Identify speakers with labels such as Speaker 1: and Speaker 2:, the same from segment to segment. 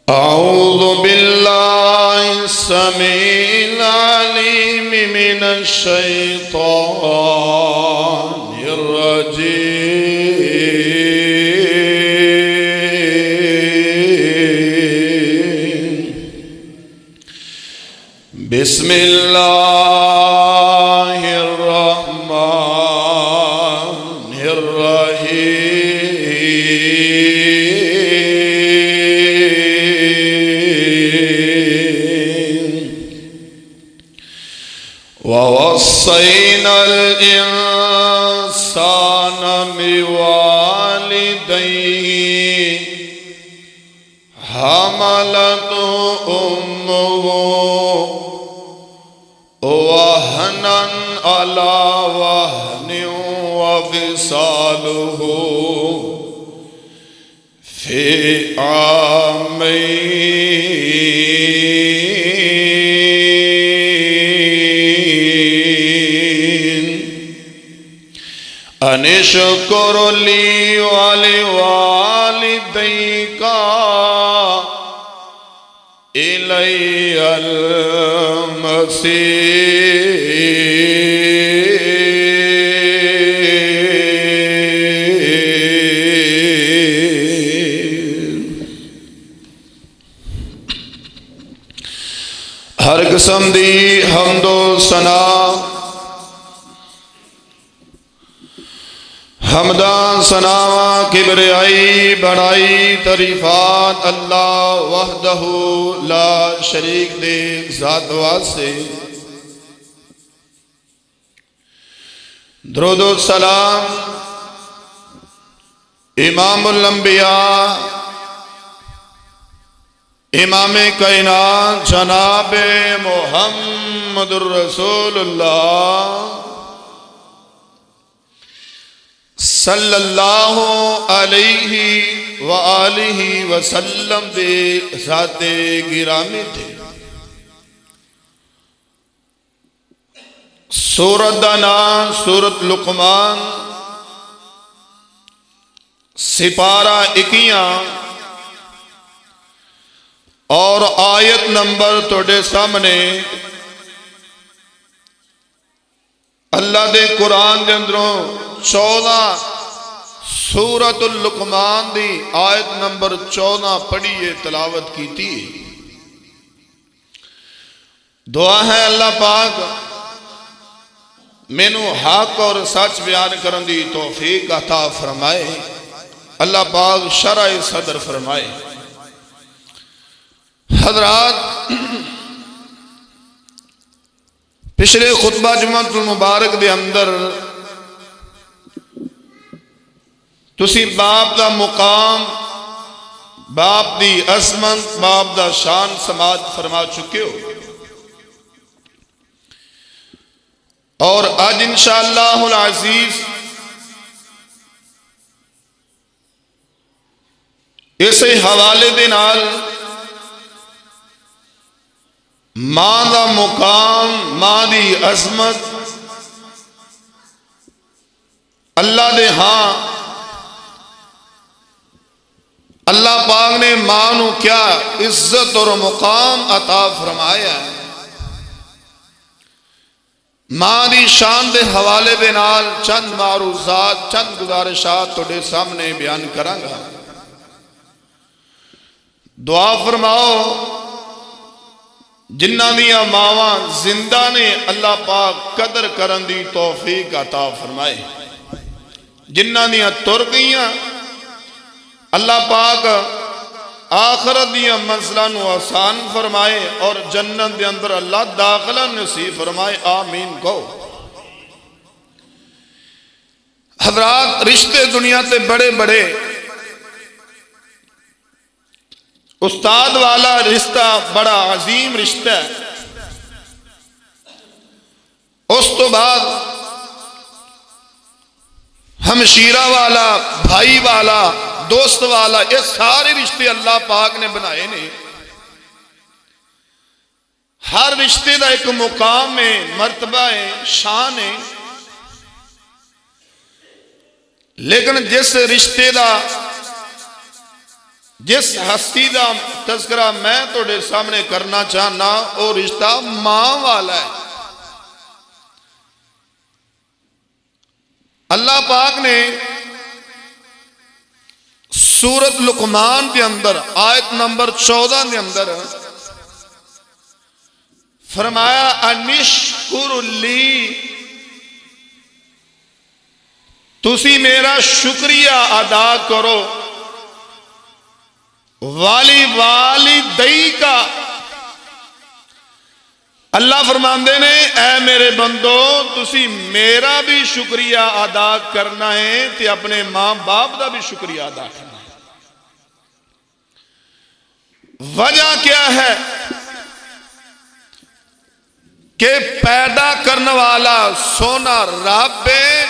Speaker 1: أعوذ بالله السميع العليم من الشيطان الرجيم. بسم الله الرحمن الرحيم. ووصينا الإنسان بوالديه حملته أمه وهنا على وهن وفصاله في عامين أن اشكر لي ولوالديك إلي المصير. ہر قسم دی حمد و ثنا حمداں ثناواں کبریائی بڑائی تعریفات اللہ وحدہ لا شریک دے ذات واسطے. درود و سلام امام الانبیاء امام کائنات جناب محمد الرسول اللہ صلی اللہ علیہ وآلہ وسلم دے ذات گرامی تھے. سورت دا نام سورت لقمان، سپارہ 21 اور آیت نمبر توڑے سامنے. اللہ دے قرآن دے اندروں 14 سورت اللقمان دی آیت نمبر 14 پڑھیے تلاوت کی تھی. دعا ہے اللہ پاک مینوں حق اور سچ بیان کرن دی توفیق عطا فرمائے. اللہ پاک شرح صدر فرمائے. حضرات، پچھلے خطبہ جمعۃ المبارک دے اندر تسی باپ دا مقام، باپ دی عظمت، باپ دا شان سماعت فرما چکے ہو. اور آج انشاءاللہ العزیز اسے حوالے دے نال ماں دا مقام، ماں دی عظمت اللہ دے ہاں اللہ پاک نے ماں نو کیا عزت اور مقام عطا فرمایا ہے. ماں دی شان دے حوالے دے نال چند معروضات، چند گزارشات توڑے سامنے بیان کروں گا. دعا فرماؤ جنہ دیا ماواں زندہ نے اللہ پاک قدر کرن دی توفیق عطا فرمائے. جنہ دیا تر گئیاں اللہ پاک آخرت دیا منزلہ نو آسان فرمائے اور جنت دے اندر اللہ داخلہ نصیب فرمائے. آمین کہو. حضرات، رشتے دنیا تے بڑے بڑے استاد والا رشتہ بڑا عظیم رشتہ ہے. اس تو بعد ہمشیرہ والا، بھائی والا، دوست والا، یہ سارے رشتے اللہ پاک نے بنائے نے. ہر رشتے دا ایک مقام ہے، مرتبہ ہے، شان ہے. لیکن جس رشتے دا جس ہستی دا تذکرہ میں تھوڑے سامنے کرنا چاہنا وہ رشتہ ماں والا ہے۔ اللہ پاک نے سورت لقمان کے اندر آیت نمبر 14 کے اندر فرمایا انشکر لی، تسی میرا شکریہ ادا کرو، والدی کا۔ اللہ فرماندے نے اے میرے بندو تسی میرا بھی شکریہ ادا کرنا ہے تے اپنے ماں باپ دا بھی شکریہ ادا کرنا ہے۔ وجہ کیا ہے کہ پیدا کرنے والا سونا رب ہے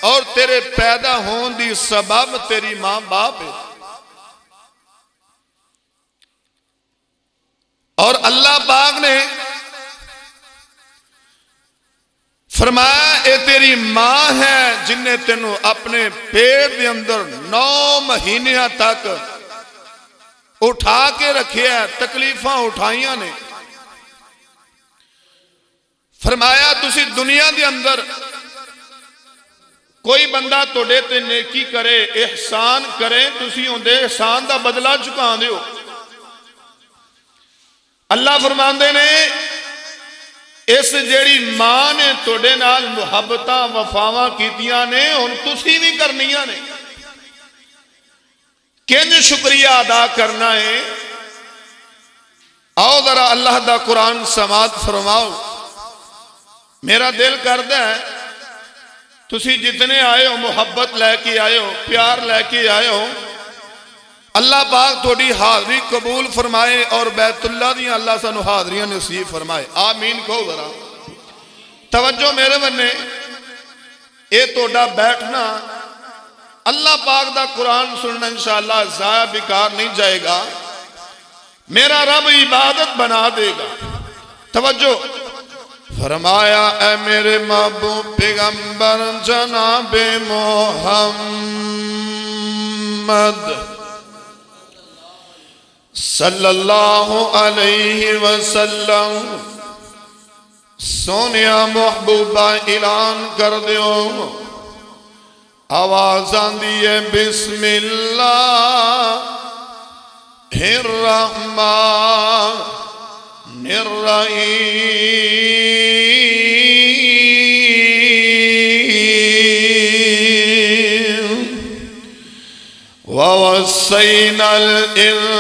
Speaker 1: اور تیرے پیدا ہون دی سبب تیری ماں باپ ہے۔ اور اللہ پاک نے فرمایا اے تیری ماں ہے جن نے تینوں اپنے پیٹ دے اندر 9 مہینیاں تک اٹھا کے رکھے ہے، تکلیفاں اٹھائیاں نے۔ فرمایا تسی دنیا دے اندر کوئی بندہ توڑے تے نیکی کرے، احسان کرے، تسی اندے احسان دا بدلہ چکا دیو۔ اللہ فرماندے نے اس جیڑی ماں نے توڑے نال محبتاں وفاواں کیتیاں نے ان تسی بھی کرنیاں نے، کنج شکریہ ادا کرنا ہے۔ آؤ ذرا اللہ دا قرآن سماعت فرماؤ۔ میرا دل کردہ ہے تسی جتنے آئے ہو محبت لے کے آئے ہو، پیار لے کے آئے ہو، اللہ پاک تھوڑی حاضری قبول فرمائے اور بیت اللہ دیاں اللہ سانو حاضریاں نصیب فرمائے، آمین کہو ذرا۔ توجہ میرے بنے، اے توڑا بیٹھنا اللہ پاک دا قرآن سننا انشاءاللہ ضائع بیکار نہیں جائے گا، میرا رب عبادت بنا دے گا۔ توجہ فرمایا اے میرے محبوب پیغمبر جناب محمد صلی اللہ علیہ وسلم، سونیا محبوبہ اعلان کر دیو، آواز آندی ہے بسم اللہ الرحمن الرحیم، ووصینا الانسان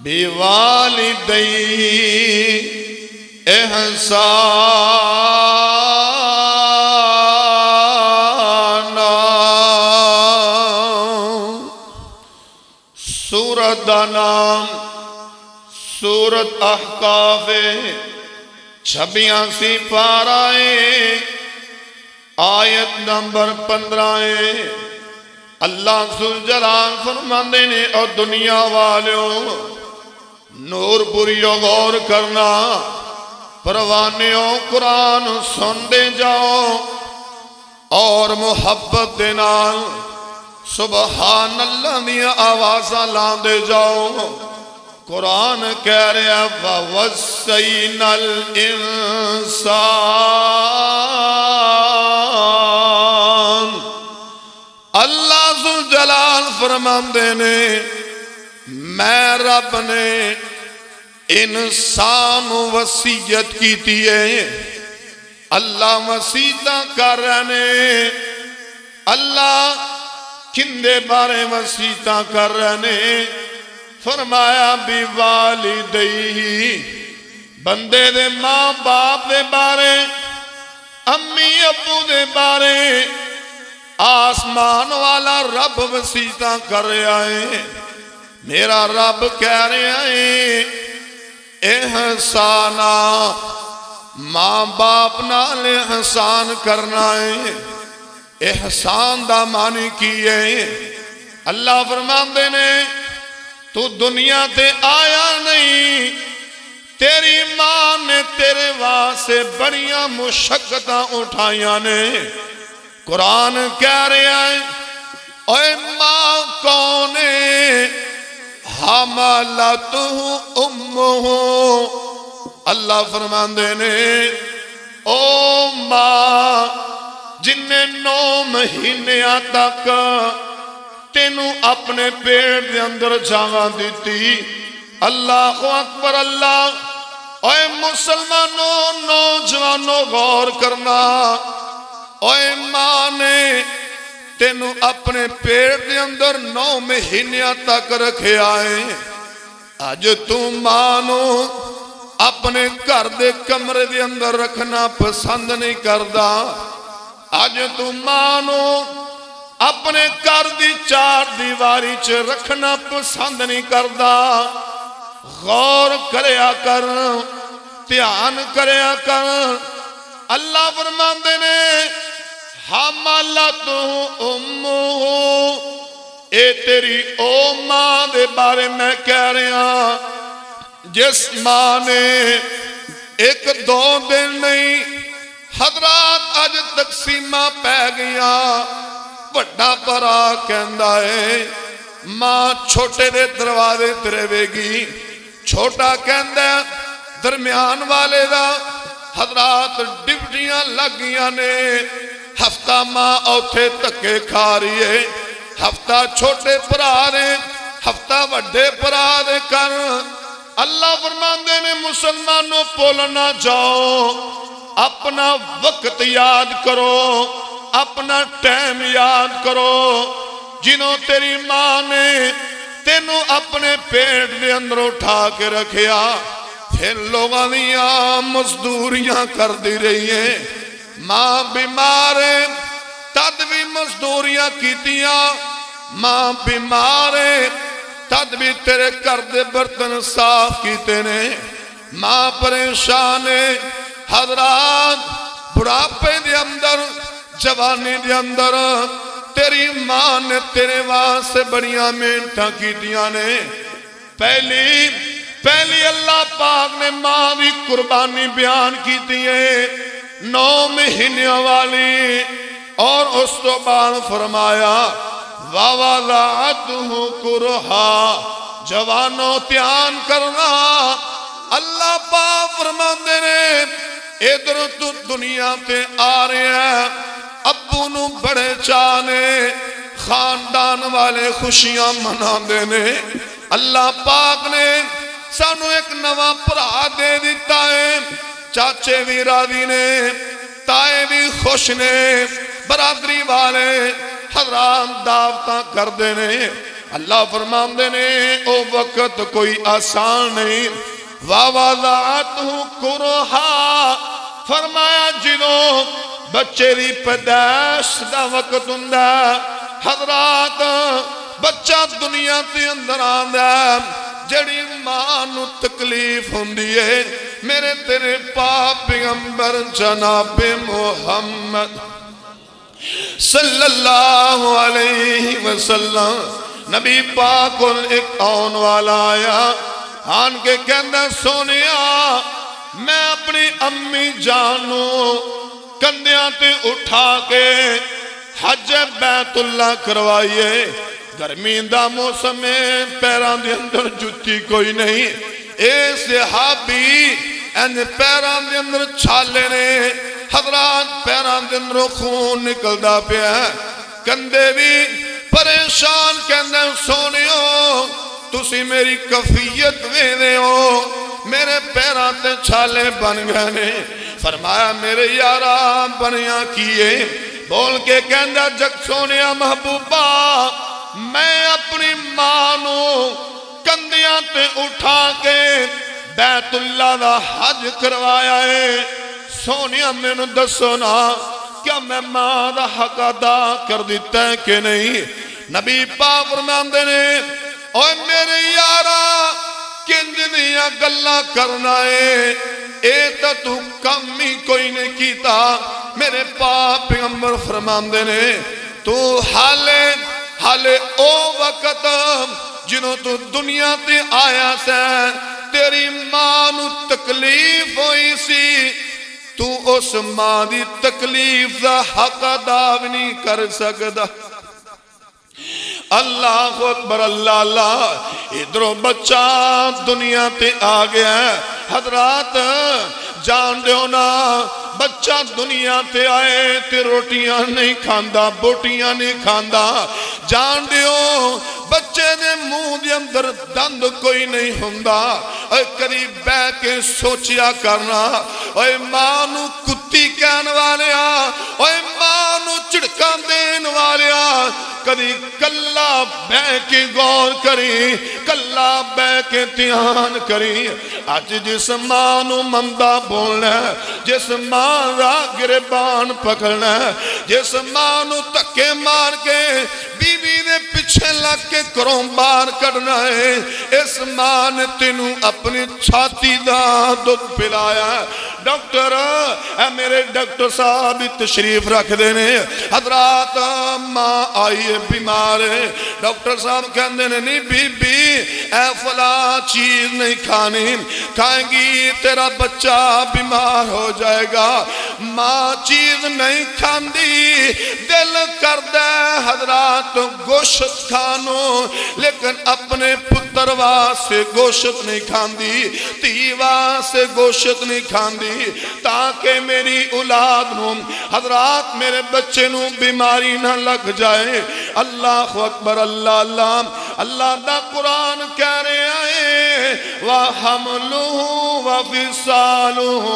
Speaker 1: بوالدیہ احسانا۔ سورت دا نام سورت احقاف 86 پارائے آیت نمبر 15۔ اللہ ذوالجلال فرماندے نے اور دنیا والیوں نور پوریو غور کرنا، پروانیوں قرآن سن دے جاؤ اور محبت دے نال سبحان اللہ دیا آوازاں لاندے جاؤ۔ قرآن کہہ رہا وَوَصَّيْنَا الْإِنسَانَ، اللہ ذوالجلال فرماندے نے میں رب نے انسان وصیت کیتی ہے۔ اللہ وصیتاں کر رہے ہیں، اللہ کندے بارے وصیتاں کر رہے ہیں؟ فرمایا بھی والدی، بندے دے ماں باپ دے بارے، امی ابو دے بارے آسمان والا رب وصیتاں کر رہا ہے۔ میرا رب کہہ رہا ہے احسانا، ماں باپ نال احسان کرنا ہے۔ احسان دا معنی کی ہے؟ اللہ فرماندے نے تو دنیا تے آیا نہیں، تیری ماں نے تیرے واسطے بڑیاں مشقتاں اٹھائیاں نے۔ قرآن کہہ رہا ہے اے ماں کون حملتہ امہ، اللہ فرماندے نے او ماں جن نے 9 مہینیاں تک تینوں اپنے پیٹ دے اندر جاگا دیتی. اللہ اکبر اللہ. اے مسلمانوں نوجوانوں غور کرنا، اے ماں نے تینوں اپنے پیٹ دے اندر 9 مہینیاں تک رکھے آئے. اج تو ماں نو اپنے گھر دے کمرے دے اندر رکھنا پسند نہیں کردا. اج تو ماں نو اپنے گھر دی 4 دیواری چ رکھنا پسند نہیں کردا. غور کریا کر، دھیان کریا کر. اللہ فرماندے نے حملتہ امہ، اے تیری او ماں دے بارے میں کہہ رہا جس ماں نے 1-2 دن نہیں حضرات اج تقسیمہ پہ گیا. بڑا پرا کہندا ہے ماں چھوٹے دے دروازے ترے گی، چھوٹا کہندا درمیان والے دا. حضرات ڈپٹیاں لگیاں نے، ہفتہ ماں اوتھے تکے کھا رہی ہے، ہفتہ چھوٹے پرا نے، ہفتہ وڈے پرا دے کر. اللہ فرماندے نے مسلمانوں بھول نہ جاؤ، اپنا وقت یاد کرو، اپنا ٹائم یاد کرو. جنہوں تیری ماں نے تینوں اپنے پیٹ دے اندر اٹھا کے رکھیا، پھر لوگاں دیاں مزدوریاں کر دی رہی ہیں. ماں بیمار ہے تد بھی مزدوریاں کیتیاں، ماں بیمار ہے تد بھی تیرے گھر دے برتن صاف کیتے نے. ماں پریشان ہے حضرات، بڑھاپے دے اندر جوانی دے اندر تیری ماں نے تیرے واسطے بڑیاں محنتاں کیتیاں نے. پہلی اللہ پاک نے ماں دی قربانی بیان کیتی ہے 9 مہینیاں والی، اور اس تو بعد فرمایا وَوَضَعَتْهُ كُرْهًا. جوانوں دھیان کرنا، اللہ پاک فرماندے نے ادھر تو دنیا تے آ رہے ہیں، ابو نو بڑے چانے، خاندان والے خوشیاں مناندے نے. اللہ پاک نے سانو ایک نواں بھرا دے دیتا ہے. چاچے بھی راضی نے، تائے بھی خوش نے، برادری والے حضرات دعوتاں کر دے نے. اللہ فرماندے نے او وقت کوئی آسان نہیں. وَوَضَعَتْهُ كُرْهًا، فرمایا جنہوں بچے دی پیدائش دا وقت ہوندا حضرات، بچہ دنیا تے اندر آندا جڑی ماں نو تکلیف ہوندی ہے. میرے تیرے پاک پیغمبر جناب محمد صلی اللہ علیہ وسلم نبی پاک کو ایک آن والا آیا، آن کے کہندہ سونیا میں اپنی امی جانو کندیاں تے اٹھا کے حج بیت اللہ کروائیے. گرمی دا موسم ہے، پیران دے اندر جتی کوئی نہیں. اے صحابی این پیران دے اندر چھالے نے، حضرات پیران دے اندر خون نکلدا پیا، کندے بھی پریشان کہندے سونیو تسی میری کفیت ویندے ہو، میرے پیران تے چھالے بن گئے نے. فرمایا میرے یارا بنیا کیے، بول کے کہندہ جگ سونیا محبوبہ میں اپنی ماں نو کندیاں تے اٹھا کے بیت اللہ دا حج کروایا ہے. سونیا میں نو دسونا کیا میں ماں دا حق ادا کر دیتا ہے کہ نہیں؟ نبی پاک فرماندے نے اوہ میرے یارا کنج دیا گلہ کرنا ہے، اے تا تو کم ہی کوئی نے کیتا. میرے پاک پیغمبر فرماندے نے تو حالے او وقت جنہوں تو دنیا تے آیا سے تیری ماں نو تکلیف ہوئی سی، تو اس ماں دی تکلیف دا حق ادا نہیں کر سکدا. اللہ اکبر اللہ اللہ ادھروں بچہ دنیا تے آ گیا ہے حضرات جان دیو نا بچہ دنیا تے آئے تے روٹیاں نہیں کھاندا بوٹیاں نہیں کھاندا جان دیو بچے نے منہ دے اندر دند کوئی نہیں ہوندا اے قریب بیٹھ کے سوچیا کرنا اے ماں نو کتی کہن والیا اے ماں نو چڑکاں دین والیا کدی کلا بہ کے غور کری کلا بہ کے دھیان کری اج جس ماں نو مندا بولنا جس ماں را گربان پکڑنا جس ماں نو تکے مار کے بیوی دے پیچھے لگ کے کروں بار کرنا ہے اس ماں نے تینوں اپنی چھاتی دا دودھ پلایا ڈاکٹر اے میرے ڈاکٹر صاحب تشریف رکھ دینے حضرات ماں آئی ہے بیمار ہے ڈاکٹر صاحب کہندے نے نہیں بی بی اے فلاں چیز نہیں کھانی کھائیں گی تیرا بچہ بیمار ہو جائے گا ماں چیز نہیں کھاندی دل کردہ حضرات گوشت کھانو لیکن اپنے پتر واسے گوشت نہیں کھاندی تی واسے گوشت نہیں کھاندی تاکہ میری اولاد نو حضرات میرے بچے نو بیماری نہ لگ جائے اللہ اکبر اللہ اللہ اللہ دا قرآن کہہ رہے آئے وَحَمْلُهُ وَفِصَالُهُ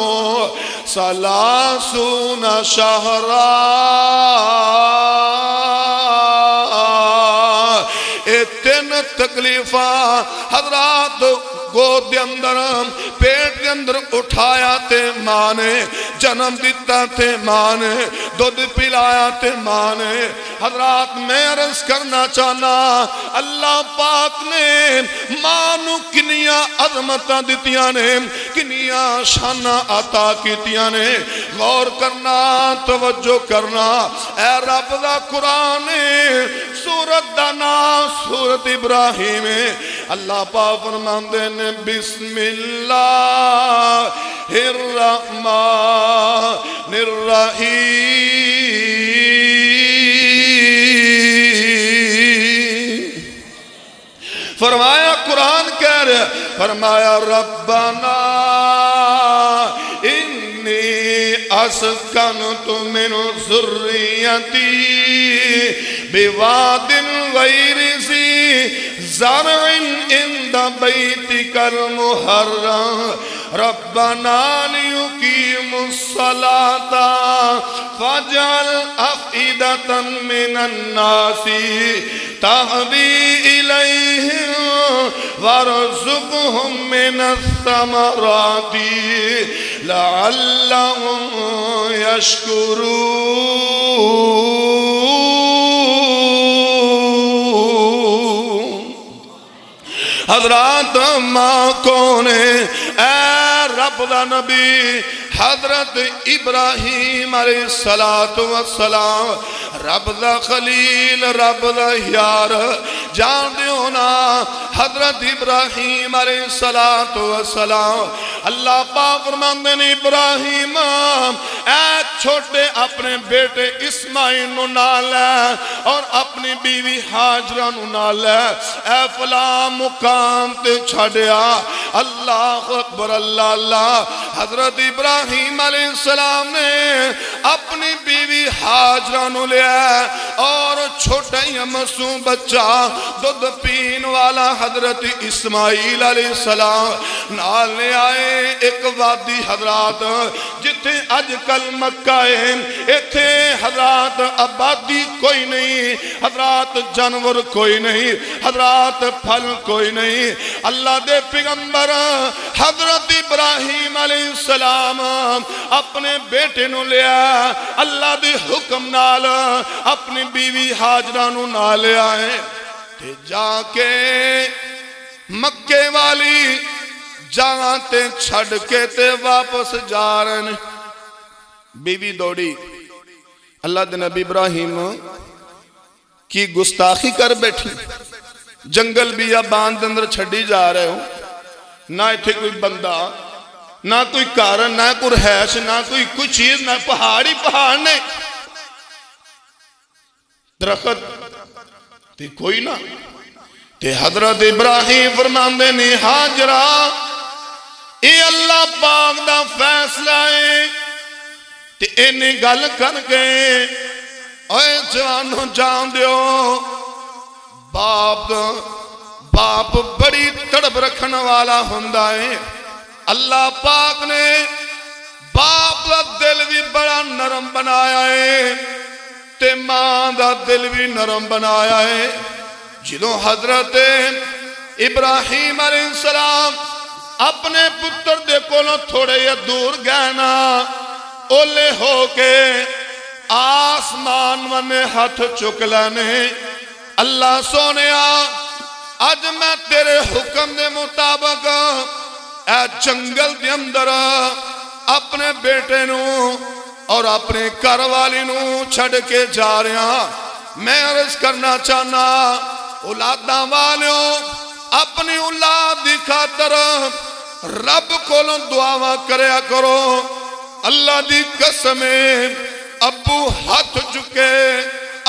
Speaker 1: ثَلَاثُونَ شَهْرًا اے تین تکلیفاں حضرات گود دے اندر پیٹ دے اندر اٹھایا تے ماں نے جنم دیتا تے ماں نے دودھ پلایا تے ماں نے حضرات میں عرض کرنا چاہنا اللہ پاک نے ماں نو کنیاں عظمتاں دتیاں نے کنیاں شاناں عطا کیتیاں نے غور کرنا توجہ کرنا اے رب دا قرآن سورت دا نام سورت ابراہیم اللہ پاک فرماندے نے بسم اللہ الرحمن الرحیم فرمایا قرآن کہہ رہے فرمایا ربنا انی اسکنت من ذریتی بواد غیر ذی زرع عند بیتک المحرم ربنا لیقیموا الصلاة فاجعل افئدة من الناس تهوی الیہم وارزقهم من الثمرات لعلهم یشکرون حضرات ماں کون ہے اے رب دا نبی حضرت ابراہیم علیہ السلام رب دا خلیل رب دا یار جان دیو نا حضرت ابراہیم علیہ السلام اللہ پاک فرماندے نے ابراہیم اے چھوٹے اپنے بیٹے اسماعیل نو نال اور اپنی بیوی ہاجرہ نو نال اے فلاں مقام تے چھڑیا اللہ اکبر اللہ اللہ حضرت ابراہیم علیہ السلام نے اپنی بیوی ہاجرہ نو لیا اور چھوٹا ہی معصوم بچہ دودھ پین والا حضرت اسماعیل علیہ السلام نال لے آئے ایک وادی حضرات جتھے اج کل مکہ ہے ایتھے حضرات آبادی کوئی نہیں حضرات جانور کوئی نہیں حضرات پھل کوئی نہیں اللہ دے پیغمبر حضرت ابراہیم علیہ السلام اپنے بیٹے نو لیا اللہ دے حکم نال اپنی بیوی ہاجرہ نو نال آئے تے جا کے مکے والی جہاں تے چھڑ کے تے واپس جا رہے ہیں بیوی دوڑی اللہ دے نبی ابراہیم کی گستاخی کر بیٹھی جنگل بھی یا باندھ اندر چھڑی جا رہے ہوں نہ تھے کوئی بندہ نہ کوئی کارن نہ کوئی رہائش نہ کوئی چیز نہ پہاڑی پہاڑ نہیں درخت تے کوئی نہ تے حضرت ابراہیم فرماندے نے ہاجرہ اے اللہ پاک دا فیصلہ ہے تے اینی گل کر کے اے جوانوں جان دیو باپ بڑی تڑپ رکھن والا ہوندا ہے اللہ پاک نے باپ دا دل بھی بڑا نرم بنایا ہے تے ماں دا دل بھی نرم بنایا ہے جدوں حضرت ابراہیم علیہ السلام اپنے پتر دے کولوں تھوڑے یا دور گئے نا اولے ہو کے آسمان ونے ہاتھ چک لینے اللہ سونیا آج میں تیرے حکم دے مطابق اے جنگل دے اندر اپنے بیٹے نو اور اپنے گھر والی نو چھڑ کے جا رہا میں عرض کرنا چاہنا اولاداں والیوں اپنی اولاد دی خاطر رب کولوں دعاواں کریا کرو اللہ دی قسم ابو ہاتھ چکے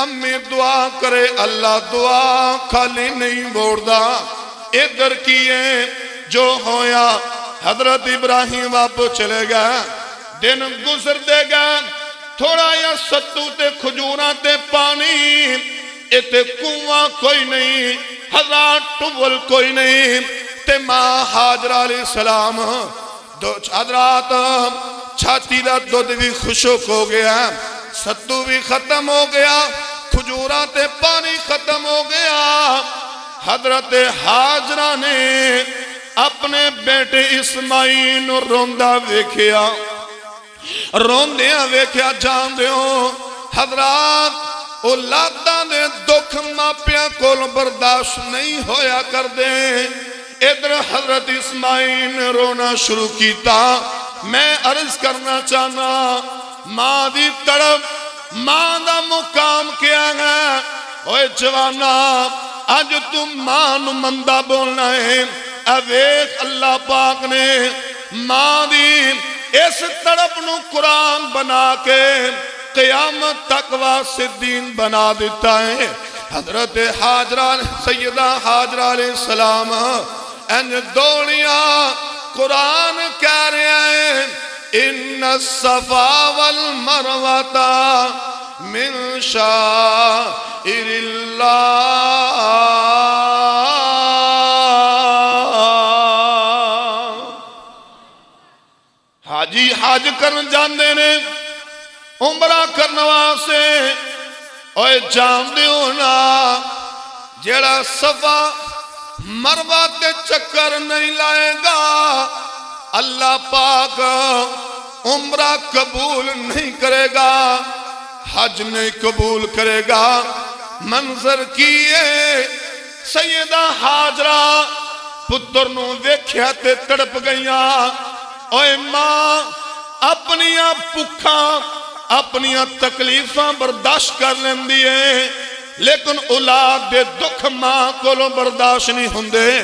Speaker 1: امی دعا کرے اللہ دعا خالی نہیں موڑدا ادھر کیے جو ہویا حضرت ابراہیم واپس چلے گئے دن گزر دے گا تھوڑا یا ستو تے کھجوراں تے پانی اتے کنواں کوئی نہیں حضرات ٹول کوئی نہیں تے ماں حاجرہ علیہ السلام حضرات چھاتی دا دودھ بھی خشک ہو گیا ستو بھی ختم ہو گیا کھجوراں تے پانی ختم ہو گیا حضرت حاجرہ نے اپنے بیٹے اسماعیل روندہ ویکھیا روندیاں ویکھیا جان دیو حضرات اولاداں نے دکھ ماپیاں کول برداشت نہیں ہویا کر دے ادھر حضرت اسماعیل نے رونا شروع کیتا میں عرض کرنا چاہنا ماں دی تڑپ ماں دا مقام کیا ہے اوے جوانا آج تم ماں نو مندہ بولنا ہے اویک اللہ پاک نے ماں دی اس تڑپ نو قرآن بنا کے قیامت تک واسدین بنا دیتا ہے حضرت حاجرہ سیدہ حاجرہ علیہ السلام ان دوڑیاں قرآن کہہ رہے ہیں ان الصفا والمروہ من شائر اللہ حاجی حاج کرن جاندے نے عمرہ کرنے واسے اوے جاندے ہونا جیڑا صفا مروہ تے چکر نہیں لائے گا اللہ پاک عمرہ قبول نہیں کرے گا حج نہیں قبول کرے گا منظر کیے سیدہ حاجرہ پتر نو ویکھیا تے تڑپ گئیاں اوے ماں اپنیاں پکھاں اپنیاں تکلیفاں برداشت کر لیں دیئے لیکن اولاد دے دکھ ماں کولوں برداشت نہیں ہوندے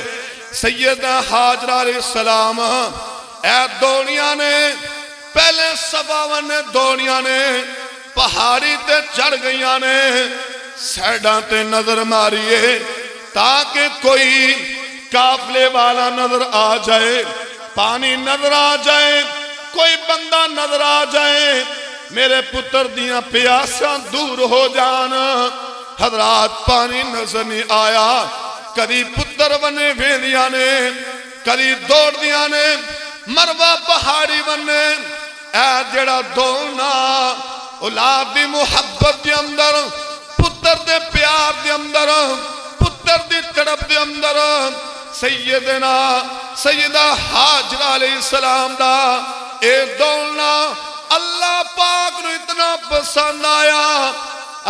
Speaker 1: سیدہ حاجرہ علیہ السلام اے دوڑیاں نے پہلے سباون نے دوڑیاں نے پہاڑی تے چڑھ گئیاں نے سیڈاں تے نظر ماریے تاکہ کوئی قافلے والا نظر آ جائے پانی نظر آ جائے کوئی بندہ نظر آ جائے میرے پتر دیاں پیاساں دور ہو جان حضرات پانی نظر نہیں آیا کدی پتر بنے ویلیاں نے کدی دوڑ دیاں نے مروہ پہاڑی بنے اے جڑا دوڑنا اولاد دی محبت دے اندر پتر دے پیار دے اندر پتر دی تڑپ دے اندر سیدنا سیدہ حاجرہ علیہ السلام دا اے دوڑنا اللہ پاک نو اتنا پسند آیا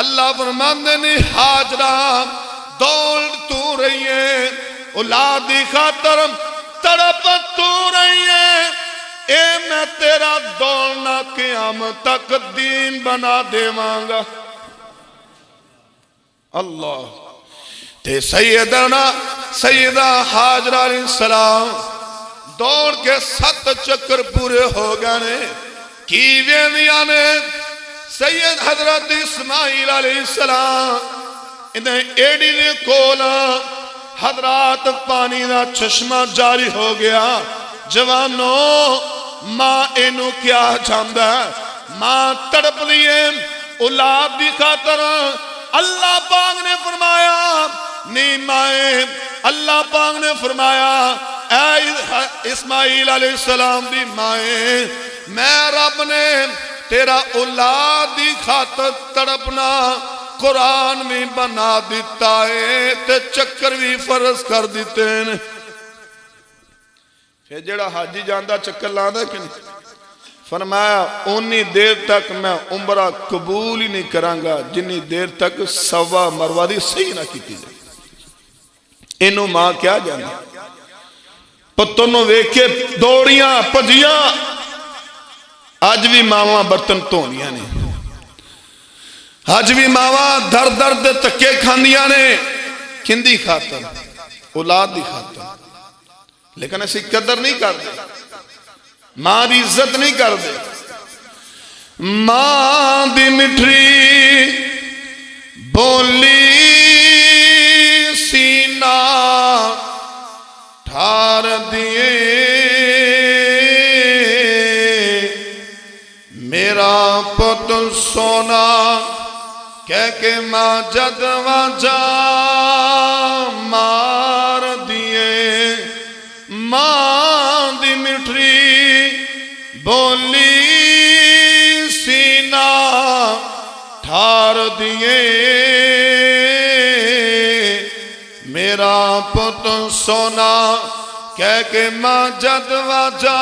Speaker 1: اللہ فرماندے نے حاجرہ دوڑ تو رہی ہے اولاد دی خاطر تڑپ تو رہی ہے اے میں تیرا دوڑنا قیامت تک دین بنا دے مانگا اللہ تے سیدہ حاجرہ علیہ السلام دوڑ کے 7 چکر پورے ہو گئے کی ویندیاں نے سید حضرت اسماعیل علیہ السلام انہیں ایڈی نے کولا حضرات پانی دا چشمہ جاری ہو گیا. جوانوں ماں اینو کیا جاندہ ہے؟ ماں تڑپ دیئے اولاد دی خاطر. اللہ پاک نے فرمایا نہیں مائیں، اللہ پاک نے فرمایا اے اسماعیل علیہ السلام دی مائیں، میں رب نے تیرا اولاد دی خاطر تڑپنا قرآن میں بنا دیتا ہے تے چکر بھی فرض کر دیتے ہیں. پھر جڑا حاجی جاندہ چکر لاندہ کہ نہیں؟ فرمایا انی دیر تک میں عمرہ قبول ہی نہیں کرانگا جنی دیر تک سوا مروادی صحیح نہ کیتی جائے. انہوں ماں کیا جاندہ پتنوں ویکھے دوڑیاں پجیاں. آج بھی ماواں برتن تونیاں نے، آج بھی ماواں در درد تکے کھاندیاں نے. کندی خاطر؟ اولاد دی خاطر. لیکن ایسی قدر نہیں کر دے، ماں دی عزت نہیں کر دے. ماں دی مٹھری بولی سینہ ٹھار دیے میرا پت سونا کہہ کے ماں جد واجا مار دیے. ماں دی مٹھری بولی سینہ ٹھار دیے میرا پت سونا کہہ کے ماں جد واجا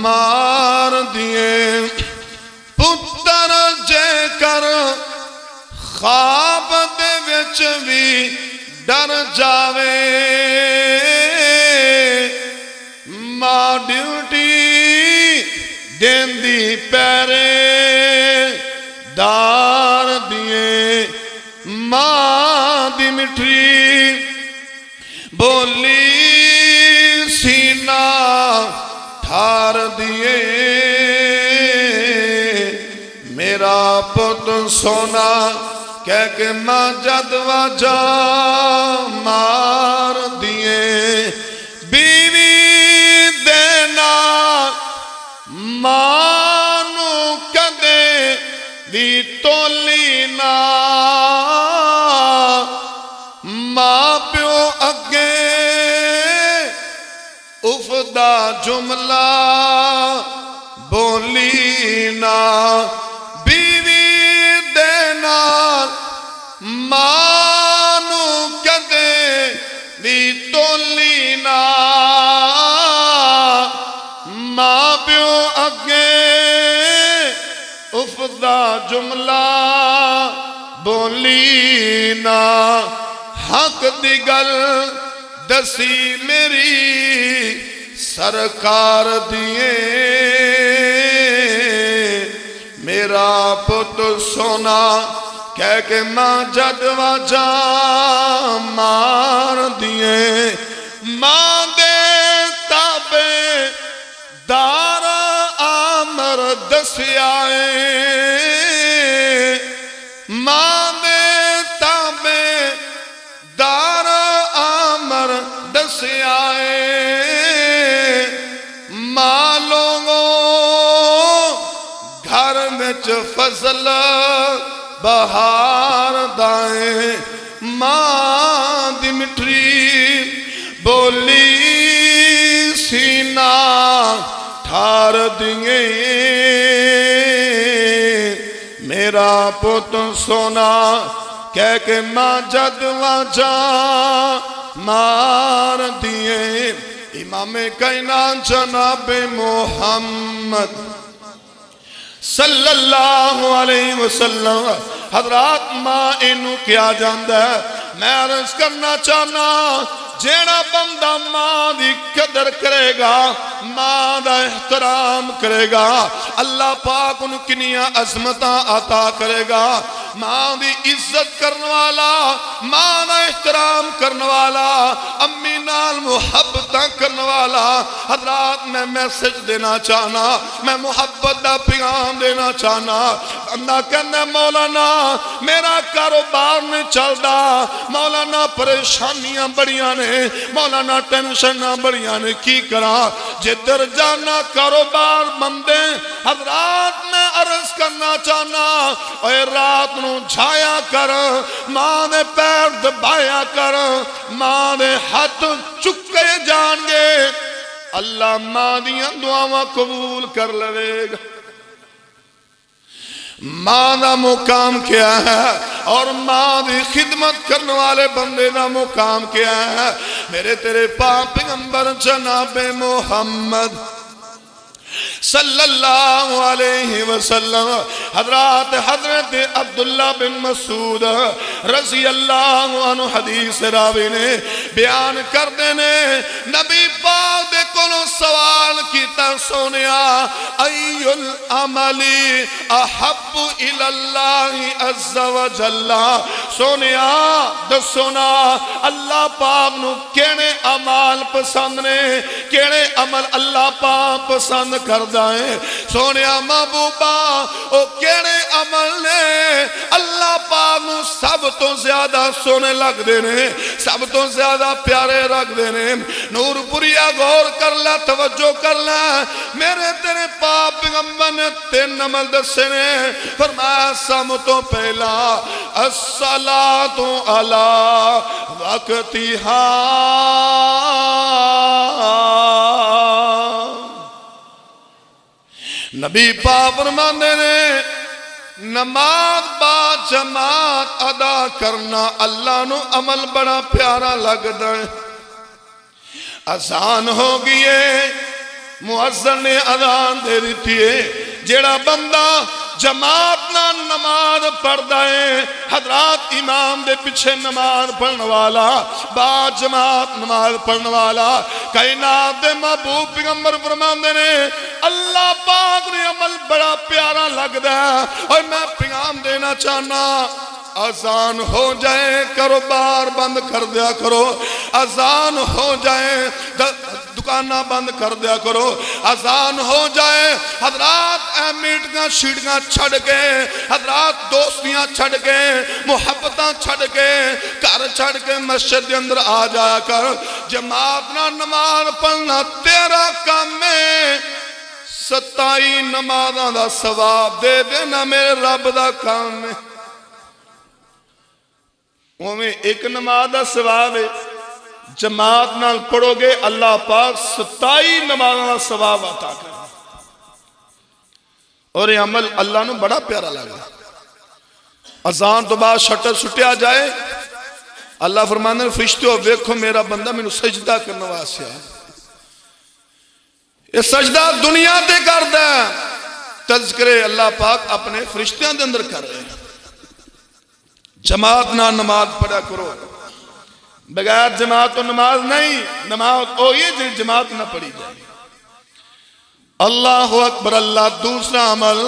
Speaker 1: مار دیے. پتر جے کر خواب دے وچ بھی ڈر جاوے ماں ڈیوٹی دین دی پیرے دار دیے. ماں دی مٹھری بولی سینہ ٹھار دیے میرا پت سونا کہہ کے ماں جد واجا مار دیے. بیوی دینا مانو کدے بھی تولی نہ ماں پیو اگے افدا جملہ بولی نہ. بیوی دینا مانو کدے بھی تولی نہ ماں پیو اگے افدا جملہ بولی نہ. حق دی گل دسی میری سرکار دیے میرا پت سونا کہہ کے ماں جد واجا مار دیے. ماں دے تابے دار آمر دسیائے ماں دے تابے دار آمر دسیائے ماں لوگوں گھر وچ فضل بہار دائیں. ماں دی مٹھری بولی سینہ ٹھار دیے میرا پت سونا کہہ کے ماں جد واجا مار دیے. امام کائنات جناب محمد صلی اللہ علیہ وسلم حضرات ماں اینو کیا جاندہ ہے. میں عرض کرنا چاہنا جیڑا بندہ ماں دی قدر کرے گا ماں دا احترام کرے گا اللہ پاک ان کنیاں عظمتاں عطا کرے گا. ماں دی عزت کرنے والا ماں دا احترام کرنے والا امی نال محبت کرنے والا حضرات میں میسج دینا چاہنا میں محبت دا پیغام دینا چاہنا بندہ کہنا مولانا میرا کاروبار نہیں چلدا مولانا پریشانیاں بڑیاں نے مولانا ٹینشناں بڑیاں نے کی کرا جدھر جانا کاروبار مندے حضرات میں عرض کرنا چاہنا اے رات نو جھایا کر ماں دے پیر دبایا کر ماں دے ہاتھ چکے جان گے اللہ ماں دیاں دعاواں قبول کر لے گا ماں دا مقام کیا ہے اور ماں دی خدمت کرنے والے بندے دا مقام کیا ہے میرے تیرے پاک پیغمبر جناب محمد صلی اللہ علیہ وسلم حضرت عبداللہ بن مسعود رضی اللہ عنہ حدیث راوی نے بیان کر دینے نبی پاک دے کولوں سوال کیتا سونیا ای العمل احب الاللہ عز و جل سونیا دسونا اللہ پاک نو کیڑے عمال پسند نے کیڑے عمل اللہ پاک پسند کر دائیں سونیا محبوبہ او کیڑے عمل نے اللہ پاک نو سب تو زیادہ سونے لگ دینے سب تو زیادہ پیارے رکھ دینے نور پوریا غور کر لے توجہ کر لے میرے تیرے پاک پیغمبر نے 3 عمل دسے نے فرمایا سب تو پہلا الصلاۃ علی وقتہا نبی پاک فرماندے نے نماز با جماعت ادا کرنا اللہ نو عمل بڑا پیارا لگدا ہے اذان ہو گئی ہے مؤذن نے اذان دے دیتی ہے جیڑا بندہ جماعت نہ نماز پڑھدا ہے حضرات امام دے پیچھے نماز پڑھنے والا با جماعت نماز پڑھنے والا کائنات دے محبوب پیغمبر فرماندے نے اللہ پاک نے عمل بڑا پیارا لگدا ہے اور میں پیغام دینا چاہنا اذان ہو جائے کاروبار بند کر دیا کرو اذان ہو جائے دکانہ بند کر دیا کرو اذان ہو جائے حضرات میٹنگاں شیٹنگاں چھڑ کے حضرات دوستیاں چھڑ کے محبتاں چھڑ کے گھر چھڑ کے مسجد کے اندر آ جایا کر جماعت نہ نماز پڑھنا تیرا کام ہے 27 نمازاں دا ثواب دے دینا میرے رب دا کام ہے میں ایک نماز دا ثواب ہے جماعت نال پڑھو گے اللہ پاک 27 نمازاں دا ثواب عطا کرے اور یہ عمل اللہ نو بڑا پیارا لگا اذان تو بعد شٹر سٹیا جائے اللہ فرمانے فرشتوں ویکھو میرا بندہ میں سجدہ کرنے واسطے ہے یہ سجدہ دنیا تے کردا ہے تذکرے اللہ پاک اپنے فرشتیاں دے اندر کر رہے ہیں جماعت نہ نماز پڑھا کرو بغیر جماعت و نماز نہیں نماز ہوئی ہے جماعت نہ پڑھی جائے اللہ اکبر اللہ دوسرا عمل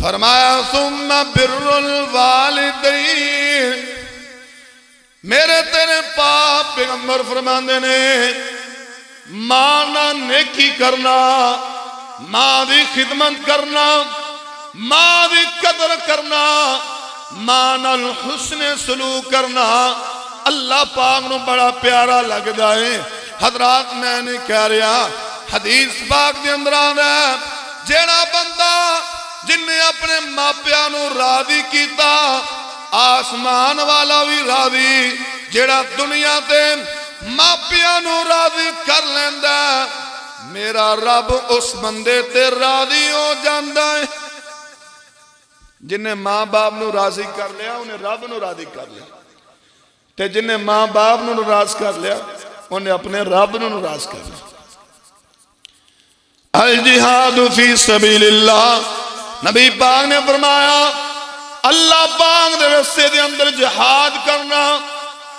Speaker 1: فرمایا ثم بر الوالدین میرے تیرے پاک پیغمبر فرماندے نے ماں نہ نیکی کرنا ماں دی خدمت کرنا ماں دی قدر کرنا ماں نال حسن سلوک کرنا اللہ پاک نو بڑا پیارا لگدا ہے حضرات میں نے کہہ رہا حدیث پاک دے اندر آندا ہے جیڑا بندہ جن نے اپنے ماپیاں نو راضی کیتا آسمان والا بھی راضی جیڑا دنیا تے ماپیاں نو راضی کر لیندا میرا رب اس بندے تے راضی ہو جاندا ہے جنہیں ماں باپ نو راضی کر لیا انہیں رب نو راضی کر لیا تے جنہیں ماں باپ نو ناراض کر لیا انہیں اپنے رب نو ناراض کر لیا الجہاد فی سبیل اللہ نبی پاک نے فرمایا اللہ پاک دے رستے دے اندر جہاد کرنا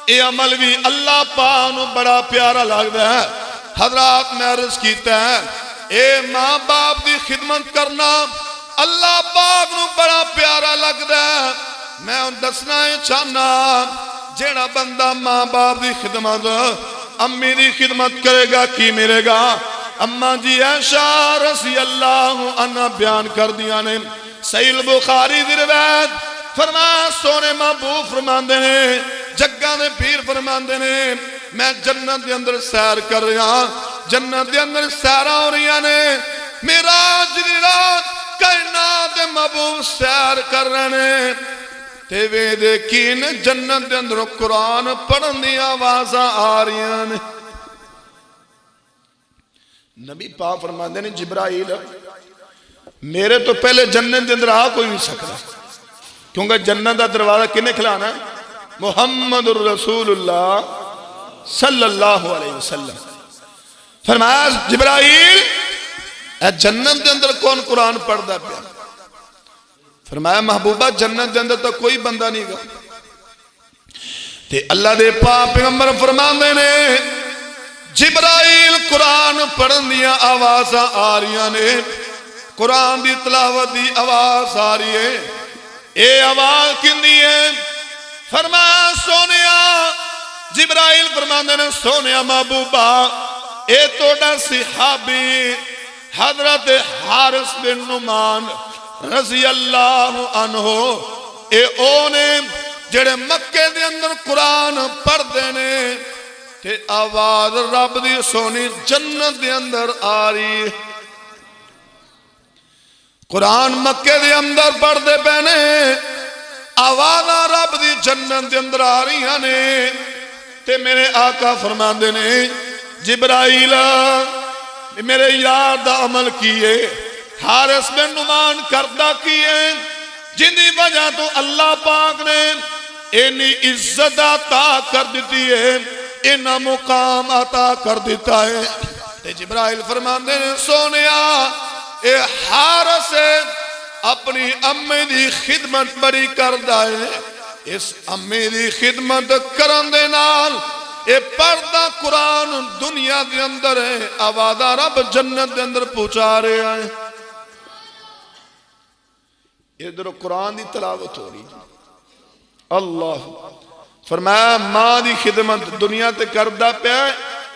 Speaker 1: یہ عمل بھی اللہ پاک نو بڑا پیارا لگتا ہے حضرات میں عرض کیتا ہے اے ماں باپ دی خدمت کرنا اللہ پاک نو بڑا پیارا لگتا ہے میں دسنا چاہنا جیڑا بندہ ماں باپ دی خدمت امی دی خدمت کرے گا کی ملے گا؟ اما جی عائشہ رضی اللہ عنہ بیان کر دیا نے صحیح البخاری دی روایت فرمایا سونے محبوب فرماندے نے جگہ دے پیر فرماندے نے میں جنت دے اندر سیر کر رہا جنت دے اندر سیر ہو رہی نے معراج دی رات کائنات دے محبوب سیر کر رہے نے تے وے دیکھین جنت دے اندر قرآن پڑھن دی آوازاں آ رہی ہیں نبی پاک فرماندے نے جبرائیل میرے تو پہلے جنت دے اندر آ کوئی نہیں سکتا کیونکہ جنت دا دروازہ کنے کھلانا محمد الرسول اللہ صلی اللہ علیہ وسلم فرمایا جبرائیل اے جنت دے اندر کون قرآن پڑھ دا پیا فرمایا محبوبہ جنت دے اندر تو کوئی بندہ نہیں گا تے اللہ دے پاک پیغمبر فرماندے نے جبرائیل قرآن پڑھن دیا آوازاں آ رہی نے قرآن دی تلاوت دی آواز آ رہی ہے اے آواز کندی ہے فرمایا سونیا جبرائیل فرماندے نے سونیا محبوبہ اے توڑا صحابی حضرت حارث بن نعمان رضی اللہ عنہ اے اونے جڑے مکے دے اندر قرآن پڑھ دینے تے آواز رب دی سونی جنت دے اندر آ رہی قرآن مکے دے اندر پڑھ دے پہنے آواز رب دی جنت دے اندر آ رہی ہیں تے میرے آقا فرماندے نے جبرائیل میرے یار دا عمل کیے حارث بن نعمان کردہ کیے جن دی وجہ تو اللہ پاک نے اینی عزت عطا کر دیتی ہے اینا مقام عطا کر دیتا ہے تے جبرائیل فرماندے نے سونیا اے حارث اپنی امی دی خدمت بڑی کردہ ہے اس امی دی خدمت کرن دے نال اے پردہ قرآن دنیا دے اندر ہے آوازہ رب جنت دے اندر پہنچا رہے ہیں ادھر قرآن دی تلاوت ہو رہی اللہ فرمایا ماں دی خدمت دنیا تے کردہ پہ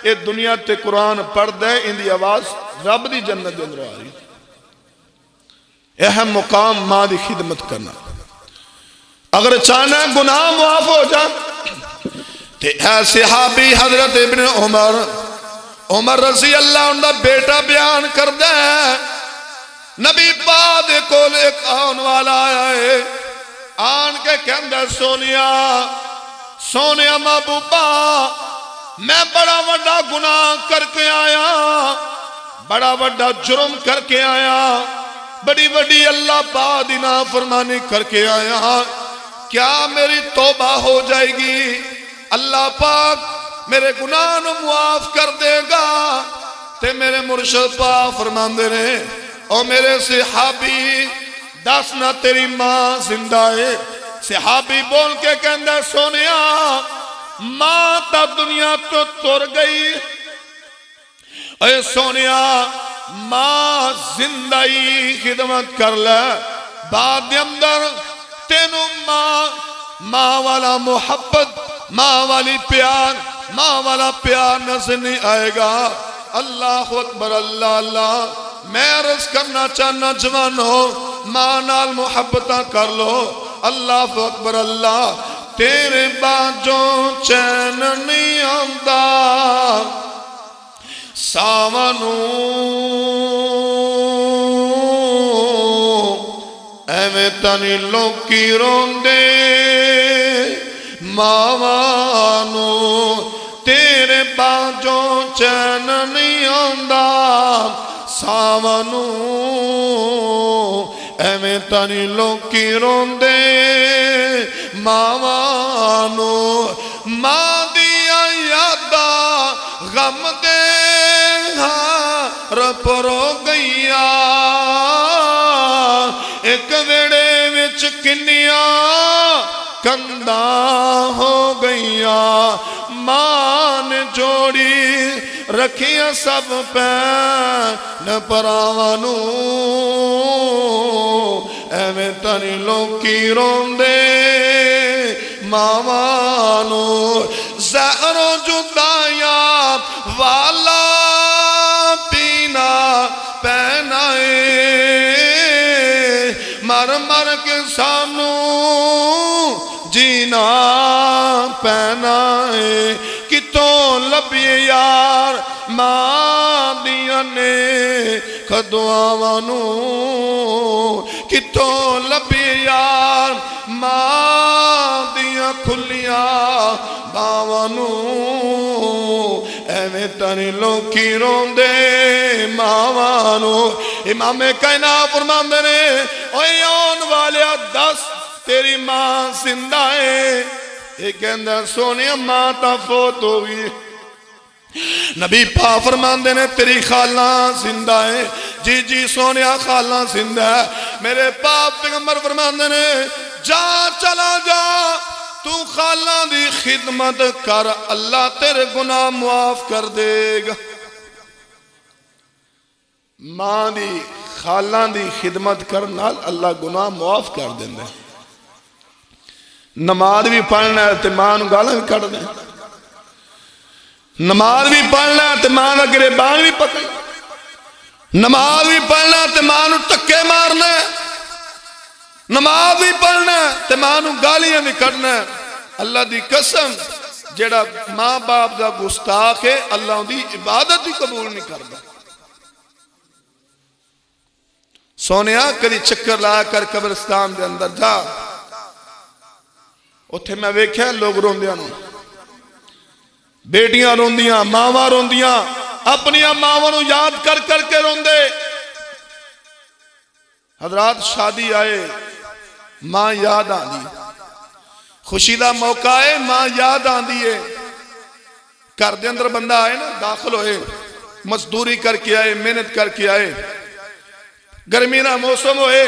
Speaker 1: اے دنیا تے قرآن پڑھ دے ان دی آواز رب دی جنت دے اندر آ رہی اہم مقام ماں دی خدمت کرنا اگر چاہنا گناہ معاف ہو جا تے اے صحابی حضرت ابن عمر رضی اللہ عنہ بیٹا بیان کر دے نبی پاک دے کول ایک آن والا آیا ہے آن کے کہندہ سونیا محبوبہ میں بڑا وڈا گناہ کر کے آیا بڑا وڈا جرم کر کے آیا بڑی بڑی اللہ پاک دی نافرمانی کر کے آیا کیا میری توبہ ہو جائے گی اللہ پاک میرے گناہ نو معاف کر دے گا تے میرے مرشد پاک فرماندے نے او میرے صحابی دس نہ تیری ماں زندہ ہے صحابی بول کے کہندہ سونیا ماں تا دنیا تو تر گئی اے سونیا ماں زندہی خدمت کر لے بعد دے اندر تینوں ماں والا محبت ماں والی پیار ماں والا پیار نظر نہیں آئے گا اللہ اکبر اللہ اللہ میں عرض کرنا چاہنا جوانو ماں نال محبتہ کر لو اللہ اکبر اللہ تیرے باجوں چین نہیں آمدہ ساونو ایویں تنی لوکی روندے ماوانو تیرے باجوں چین نہیں آمدہ ساونو ایویں تنی لوکی روندے ماوانو ماں دیا یادا غم دے رپرو گئیا ایک ویڑے وچ کنیا کندہ ہو گئیا ماں نے جوڑی رکھیا سب پین پراوانو ایویں تنی لوکی روندے ماوانو زہر و جدائیاں والا پینا پینا مر مر کے سانو جینا پینا کتوں لبیے یار ماں دیاں نے کدوانو کتوں لبیے یار ماں دیاں کھلیاں باوانو ایویں تنے لوکی روندے ماوانو امام کائنات فرماندے نے اوے آن والیا دس تیری ماں زندہ ہے یہ کہندہ سونیا ماں تا فوت ہوگی نبی پاک فرماندے نے تیری خالہ زندہ ہے جی جی سونیا خالہ زندہ ہے میرے پاک پیغمبر فرماندے نے جا چلا جا تو خالہ دی خدمت کر اللہ تیرے گناہ معاف کر دے گا ماں دی خالہ دی خدمت کرنا اللہ گناہ معاف کر دیں دے نماز بھی پڑھنا ہے تے ماں نو گالاں بھی کٹ دیں نماز بھی پڑھنا ہے تے ماں نو گریبان بھی پکڑ نماز بھی پڑھنا ہے تے ماں نو ٹکے مارنا ہے نماز بھی پڑھنا ہے تے ماں نو گالیاں بھی کٹنا ہے اللہ دی قسم جیڑا ماں باپ دا گستاخ ہے اللہ دی عبادت ہی قبول نہیں کرتا سونیا کدی چکر لا کر قبرستان دے اندر جا اتھے میں ویکھیا لوگ روندیاں نو بیٹیاں روندیاں ماواں روندیاں اپنی ماواں نو یاد کر کر کے روندے حضرات شادی آئے ماں یاد آندی خوشی دا موقع ہے ماں یاد آندی ہے گھر دے اندر بندہ آئے نا داخل ہوئے مزدوری کر کے آئے محنت کر کے آئے گرمی نہ موسم ہوئے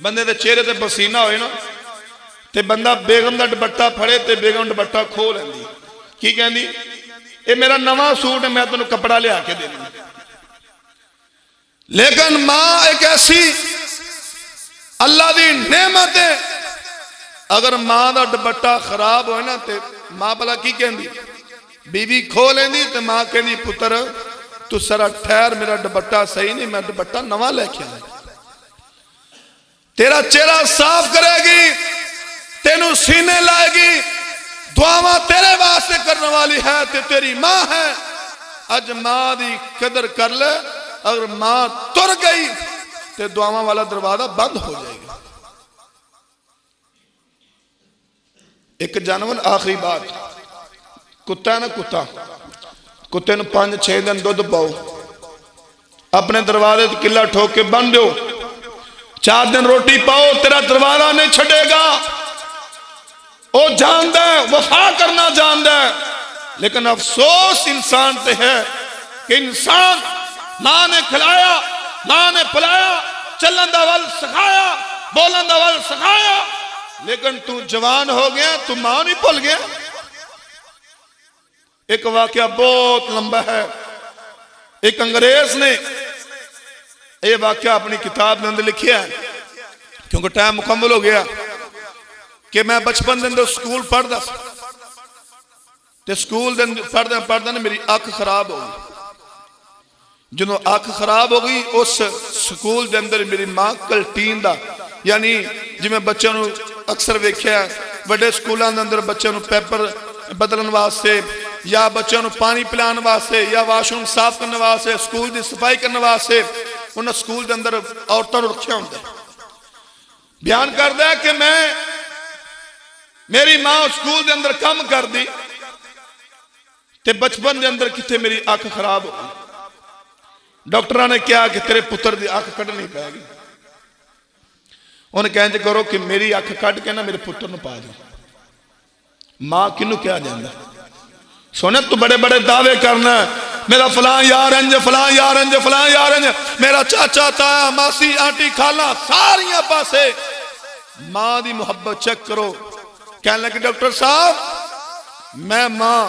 Speaker 1: بندے دے چہرے تے پسینہ ہوئے نا تے بندہ بیگم دا ڈبٹا پھڑے تے بیگم ڈبٹا کھو لیندی کی کہندی اے میرا نواں سوٹ ہے میں تنوں کپڑا لے آ کے دے دوں لیکن ماں ایک ایسی اللہ دی نعمت ہے اگر ماں دا ڈبٹا خراب ہوئے نا تے ماں بلا کی کہندی بی بی کھو لیندی تے ماں کہندی پتر تو سرا ٹھہر میرا ڈبٹا صحیح نہیں میں ڈبٹا نواں لے کے آئے تیرا چہرہ صاف کرے گی تینوں سینے لائے گی دعاواں تیرے واسطے کرنے والی ہے تے تیری ماں ہے اج ماں دی قدر کر لے اگر ماں تر گئی تے دعاواں والا دروازہ بند ہو جائے گا ایک جانور آخری بات کتا ہے نا کتے نے 5-6 دن دودھ پاؤ اپنے دروازے تو کلا ٹھوک کے بند دیو 4 دن روٹی پاؤ تیرا دروازہ نہیں چھڑے گا وہ جان دے وفا کرنا جان دے لیکن افسوس انسان تے ہے کہ انسان ماں نے کھلایا ماں نے پلایا چلن دا ول سکھایا بولن دا ول سکھایا لیکن تو جوان ہو گیا تو ماں نہیں بھول گیا ایک واقعہ بہت لمبا ہے ایک انگریز نے یہ واقعہ اپنی کتاب میں اندر لکھیا ہے کیونکہ ٹائم مکمل ہو گیا کہ میں بچپن دن سکول پڑھ دا تے سکول دن پڑھ دا میری آنکھ خراب ہو گئی جنہوں آنکھ خراب ہو گئی اس سکول دے اندر میری ماں کلٹین دا یعنی جی میں بچوں نو اکثر ویکھیا بڑے سکولان دے اندر بچوں نو پیپر بدلن واسطے یا بچوں نو پانی پلان واسطے یا واش روم صاف کرنے واسطے سکول دی صفائی کرنے واسطے انہاں سکول دے اندر عورتوں رکھیا ہوندا بیان کردا ہے کہ میری ماں سکول دے اندر کام کر دی تے بچپن دے اندر کتے میری آنکھ خراب ہو گئی ڈاکٹرہ نے کیا کہ تیرے پتر دی آنکھ کٹنی پائے گی انہیں کہنے کرو کہ میری آنکھ کٹ کے نا میرے پتر نو پا دیں ماں کنو کیا جاندہ سونے تو بڑے بڑے دعوے کرنا ہے میرا فلان یار انج فلان یار انج فلان یار انج میرا چاچا تایا ماسی آنٹی کھالا ساریاں پاسے ماں دی محبت چیک کرو کہنے لگے ڈاکٹر صاحب میں ماں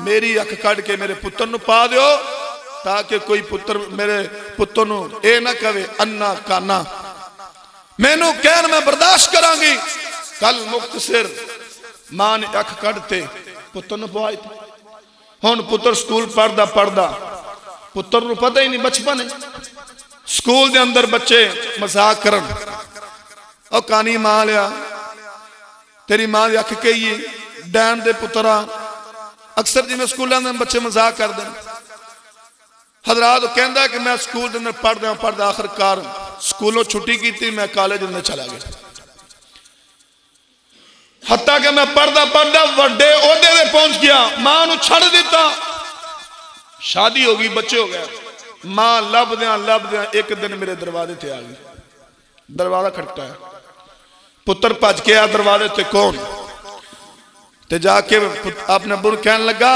Speaker 1: میری آنکھ کٹ کے میرے پتر نو پا دیو تاکہ کوئی پتر میرے پتر نو اے نہ کہے انا کانا میں نو کہن میں برداشت کرانگی کل مختصر ماں نے اکھ کڑتے پتر نو پوائی تھی ہون پتر سکول پڑھدا پڑھدا پتر نو پتہ ہی نہیں بچپن ہے سکول دے اندر بچے مذاق کرن او کانی ماں لیا تیری ماں دی اکھ کہیے ڈین دے پترا اکثر جی میں سکول اندر بچے مذاق کر دیں حضرات کہندا ہے کہ میں سکول دے اندر پڑھ دا آخر کار سکولوں چھٹی کی تھی میں کالج اندر چلا گیا حتیٰ کہ میں پڑھدا وڈے عہدے دے پہنچ گیا ماں نو چھڑ دیتا شادی ہو گئی بچے ہو گیا ماں لب دیاں ایک دن میرے دروازے تے آ گئی دروازہ کھٹکا ہے پتر پج کے آ دروازے تے کون تے جا کے اپنے ابو کہنے لگا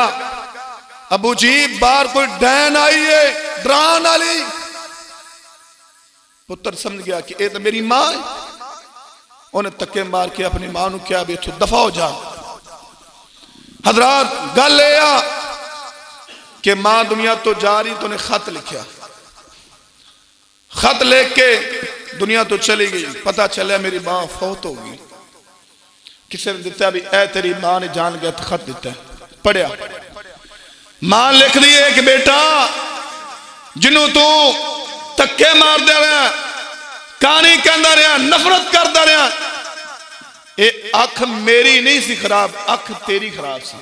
Speaker 1: ابو جی باہر کوئی ڈین آئی ہے ڈران والی پتر سمجھ گیا کہ اے تو میری ماں ہے انہیں تکے مار کے اپنی ماں نو کیا بھی دفع ہو جا حضرات گل یہ کہ ماں دنیا تو جا رہی تو انہیں خط لکھیا خط لکھ کے دنیا تو چلی گئی پتہ چلے میری ماں فوت ہو گئی کسی نے دیتا بھی اے تیری ماں نے جان گیا تو خط دیتا ہے پڑھیا ماں لکھ دیئے کہ بیٹا جنہوں تو تکے مار دے رہا کانی کہندہ رہا نفرت کردہ رہا اے اکھ میری نہیں سی خراب اکھ تیری خراب سی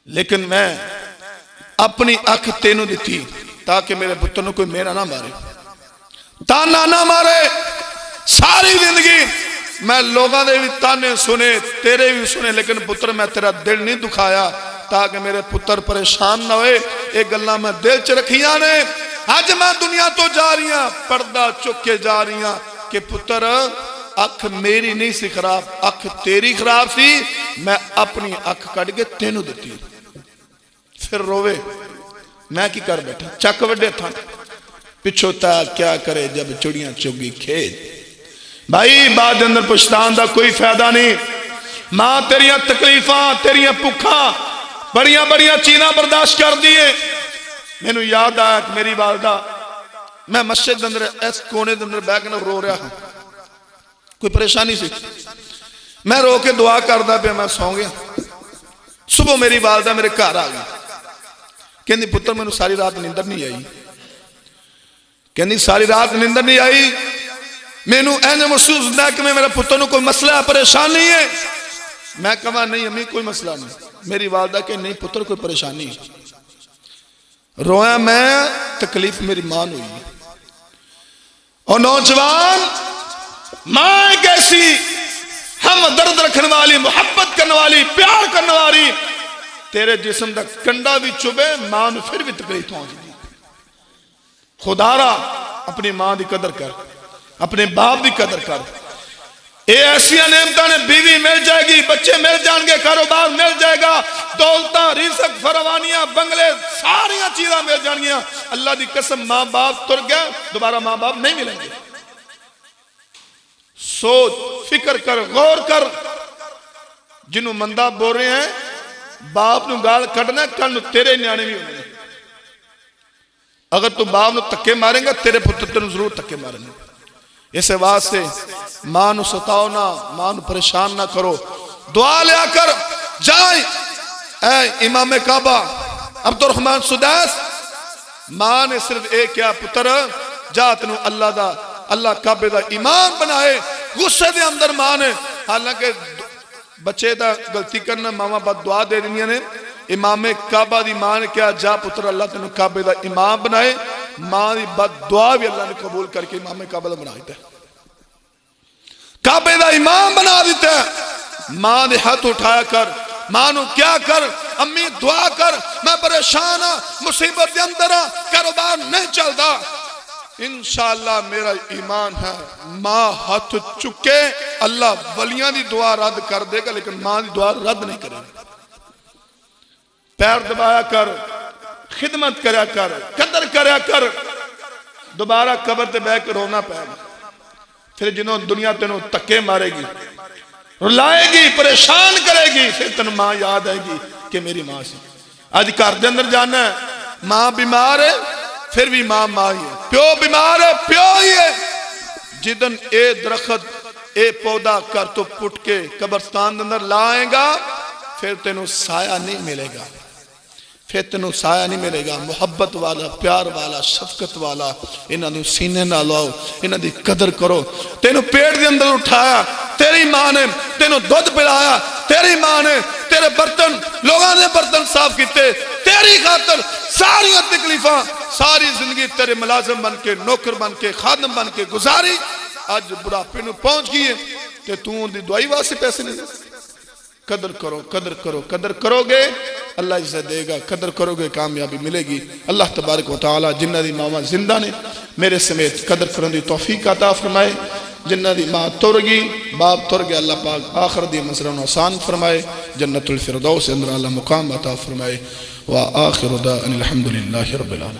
Speaker 1: لیکن میں اپنی اکھ تینوں دیتی تاکہ میرے پتر نو کوئی میرا نہ مارے تانا نہ مارے ساری زندگی میں لوگاں دے بھی تانے سنے تیرے بھی سنے لیکن پتر میں تیرا دل نہیں دکھایا تاکہ میرے پتر پریشان نہ ہوئے ایک گلہ میں دل چ رکھیاں نے آج میں دنیا تو جا رہی ہوں پردہ چک کے جا رہی ہوں کہ پتر اکھ میری نہیں سی خراب اکھ تیری خراب سی میں اپنی اکھ کٹ کے تینوں دیتی پھر روے میں کی کر بیٹھا چک وڈے تھا پچھوتا کیا کرے جب چڑیاں چوگی کھیت بھائی بعد اندر پشتان دا کوئی فائدہ نہیں ماں تیریاں تکلیفاں تیریاں پکھاں بڑیاں چیزاں برداشت کر دیئے میں نے یاد آیا کہ میری والدہ میں مسجد اندر اس کونے اندر بیٹھ کے رو رہا ہوں کوئی پریشانی سی میں رو کے دعا کردا پہ میں سو گیا صبح میری والدہ میرے گھر آ گئی کہندی پتر میں نے ساری رات نیندر نہیں آئی کہندی ساری رات نیندر نہیں آئی میں نے اینے محسوس ہوتا ہے کہ میرا پتر نو کوئی مسئلہ ہے پریشان نہیں ہے میں کہا نہیں امی کوئی مسئلہ نہیں میری والدہ کہ نہیں پتر کوئی پریشانی رویا میں تکلیف میری ماں ہوئی اور نوجوان ماں ایک ایسی ہم درد رکھنے والی محبت کرنے والی پیار کرنے والی تیرے جسم دا کنڈا بھی چبے ماں نے پھر بھی تکلیف پہنچ دی خدا را اپنی ماں دی قدر کر اپنے باپ دی قدر کر اے ایسی نعمتاں نے بیوی مل جائے گی بچے مل جائیں گے کاروبار مل جائے گا دولتاں رزق فراوانیاں بنگلے ساریاں چیزاں مل جائیں گی اللہ دی قسم ماں باپ تر گئے دوبارہ ماں باپ نہیں ملیں گے سوچ فکر کر غور کر جنہوں مندہ بول رہے ہیں باپ نو گال کٹنا کل نو تیرے نیانے بھی ہونے اگر تو باپ نو تکے ماریں گا تیرے پتر نو ضرور تکے ماریں گے اس واسطے ماں نو ستاؤ نہ ماں نو پریشان نہ کرو دعا لیا کر جائیں اے امام کعبہ عبدالرحمن سدیس ماں نے صرف ایک کیا پتر جا تنو اللہ کعبے دا امام بنائے غصے دے اندر ماں نے حالانکہ بچے دا غلطی کرنا ماما بد دعا دے دنیا نے امام کعبہ دی ماں نے کیا جا پتر اللہ تنو کعبے دا امام بنائے ماں دی بد دعا بھی اللہ نے قبول کر کے امام کعبہ دا بنا دیتا ہے کعبے دا امام بنا دیتا ہے ماں نے ہاتھ اٹھایا کر ماں نو کیا کر امی دعا کر میں پریشان ہاں مصیبت دے اندر ہاں کاروبار نہیں چلتا انشاءاللہ میرا ایمان ہے ماں ہاتھ چکے اللہ ولیاں دی دعا رد کر دے گا لیکن ماں دی دعا رد نہیں کرے گا پیر دبایا کر خدمت کریا کر قدر کریا کر دوبارہ قبر تے بیٹھ کے رونا پائے گا پھر جنہوں دنیا تینوں تکے مارے گی رلائے گی پریشان کرے گی پھر تن ماں یاد آئے گی کہ میری ماں سے آج گھر دے اندر جانا ہے ماں بیمار ہے پھر بھی ماں ماں ہی ہے پیو بیمار ہے پیو ہی ہے جدن اے درخت اے پودا کر تو پٹ کے قبرستان اندر لائیں گا پھر تینوں سایہ نہیں ملے گا، پھر تینوں سایہ نہیں ملے گا۔ محبت والا، پیار والا، شفقت والا، انہاں نوں سینے نہ لاؤ، انہاں دی قدر کرو۔ تینوں پیٹ دے اندر اٹھایا، تیری ماں نے تینوں دودھ پلایا، تیری ماں نے تیرے برتن، لوگاں نے برتن صاف کیتے، تیری خاطر ساری تکلیفاں، ساری زندگی تیرے ملازم بن کے، نوکر بن کے، خادم بن کے گزاری، آج بڑھاپے نوں پہنچ گئی ہے کہ تو ان دی دعائی واسطے پیسے نہیں دے۔ قدر کرو، قدر کرو، قدر کرو گے اللہ عزت دے گا، قدر کرو گے کامیابی ملے گی۔ اللہ تبارک و تعالی جنہ دی ماں زندہ نے میرے سمیت قدر کرن دی توفیق عطا فرمائے، جنہ دی ماں تر گئی، باپ تر گیا، اللہ پاک آخر دی منزلوں آسان فرمائے، جنت الفردوس اندر اللہ مقام عطا فرمائے۔ وآخر دعوانا الحمدللہ رب العالمین۔